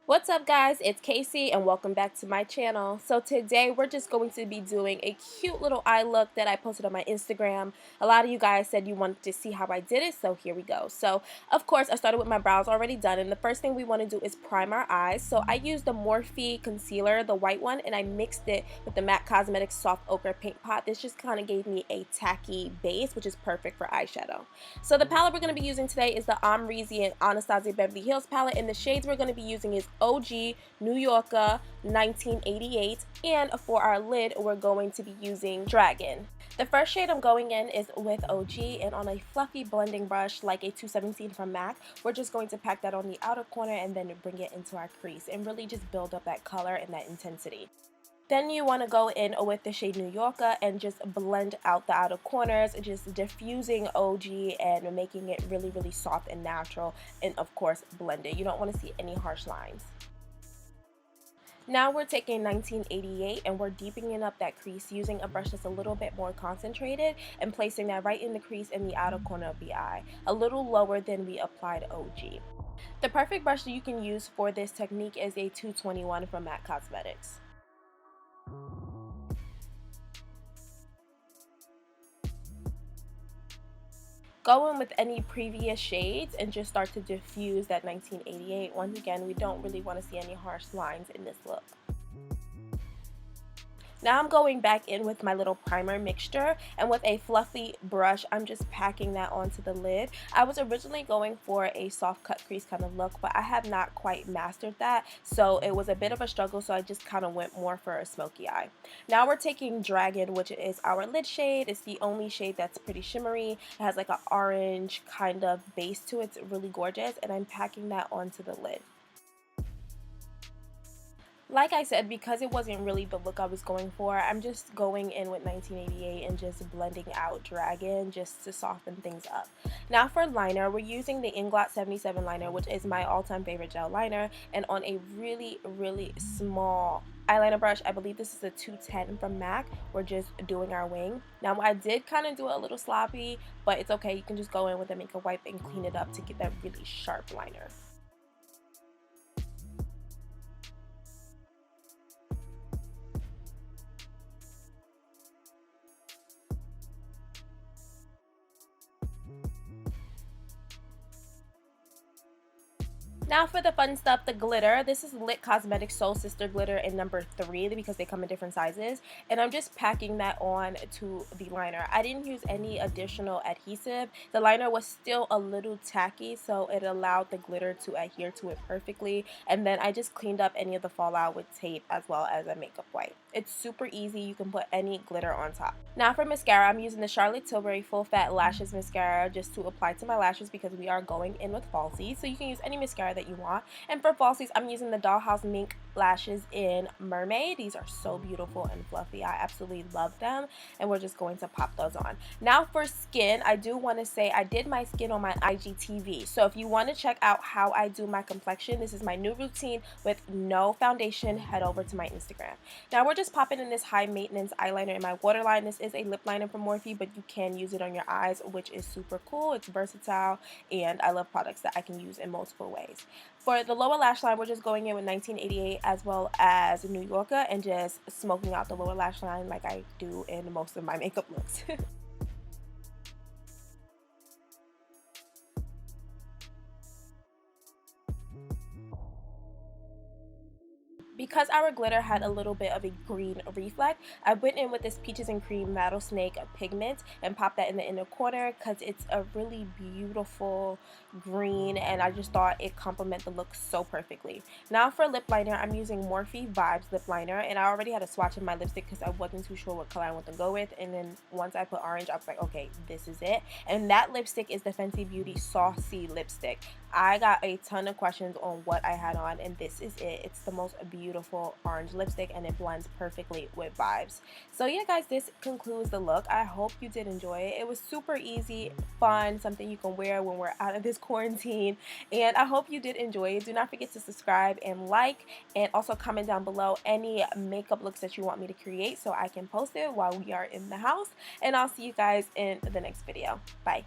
What's up guys, it's Casey and welcome back to my channel. So today we're just going to be doing a cute little eye look that I posted on my Instagram. A lot of you guys said you wanted to see how I did it, so here we go. So of course I started with my brows already done, and the first thing we want to do is prime our eyes. So I used the Morphe concealer, the white one, and I mixed it with the MAC Cosmetics Soft Ochre Paint Pot. This just kind of gave me a tacky base, which is perfect for eyeshadow. So the palette we're going to be using today is the Amrezy and Anastasia Beverly Hills palette, and the shades we're going to be using is OG, New Yorker, 1988, and for our lid we're going to be using Dragon. The first shade I'm going in is with OG, and on a fluffy blending brush like a 217 from MAC, we're just going to pack that on the outer corner and then bring it into our crease and really just build up that color and that intensity. Then you want to go in with the shade New Yorker and just blend out the outer corners, just diffusing OG and making it really soft and natural, and of course blended. You don't want to see any harsh lines. Now we're taking 1988 and we're deepening up that crease using a brush that's a little bit more concentrated and placing that right in the crease in the outer corner of the eye, a little lower than we applied OG. The perfect brush that you can use for this technique is a 221 from MAC Cosmetics. Go in with any previous shades and just start to diffuse that 1988. Once again, we don't really want to see any harsh lines in this look. Now I'm going back in with my little primer mixture, and with a fluffy brush I'm just packing that onto the lid. I was originally going for a soft cut crease kind of look, but I have not quite mastered that, so it was a bit of a struggle, so I just kind of went more for a smoky eye. Now we're taking Dragon, which is our lid shade. It's the only shade that's pretty shimmery. It has like an orange kind of base to it. It's really gorgeous, and I'm packing that onto the lid. Like I said, because it wasn't really the look I was going for, I'm just going in with 1988 and just blending out Dragon just to soften things up. Now for liner, we're using the Inglot 77 liner, which is my all-time favorite gel liner, and on a really small eyeliner brush, I believe this is a 210 from MAC, we're just doing our wing. Now I did kind of do it a little sloppy, but it's okay, you can just go in with a makeup wipe and clean it up to get that really sharp liner. Now for the fun stuff, the glitter. This is Lit Cosmetics Soul Sister Glitter in number 3 because they come in different sizes. And I'm just packing that on to the liner. I didn't use any additional adhesive. The liner was still a little tacky, so it allowed the glitter to adhere to it perfectly. And then I just cleaned up any of the fallout with tape as well as a makeup wipe. It's super easy. You can put any glitter on top. Now for mascara, I'm using the Charlotte Tilbury Full Fat Lashes Mascara just to apply to my lashes because we are going in with falsies. So you can use any mascara that you want. And for falsies, I'm using the Dollhouse Mink lashes in Mermaid. These are so beautiful and fluffy. I absolutely love them, and we're just going to pop those on. Now for skin, I do want to say I did my skin on my IGTV. So if you want to check out how I do my complexion, this is my new routine with no foundation, head over to my Instagram. Now we're just popping in this high maintenance eyeliner in my waterline. This is a lip liner from Morphe, but you can use it on your eyes, which is super cool. It's versatile, and I love products that I can use in multiple ways. For the lower lash line, we're just going in with 1988 as well as New Yorker and just smoking out the lower lash line like I do in most of my makeup looks. Because our glitter had a little bit of a green reflect, I went in with this Peaches and Cream RattleSnake pigment and popped that in the inner corner because it's a really beautiful green, and I just thought it complemented the look so perfectly. Now for lip liner, I'm using Morphe Vibes lip liner, and I already had a swatch of my lipstick because I wasn't too sure what color I wanted to go with, and then once I put orange, I was like, okay, this is it. And that lipstick is the Fenty Beauty Saucy lipstick. I got a ton of questions on what I had on, and this is it. It's the most beautiful orange lipstick, and it blends perfectly with Vibes. So yeah guys, this concludes the look. I hope you did enjoy it. It was super easy, fun, something you can wear when we're out of this quarantine, and I hope you did enjoy it. Do not forget to subscribe and like, and also comment down below any makeup looks that you want me to create so I can post it while we are in the house, and I'll see you guys in the next video. Bye.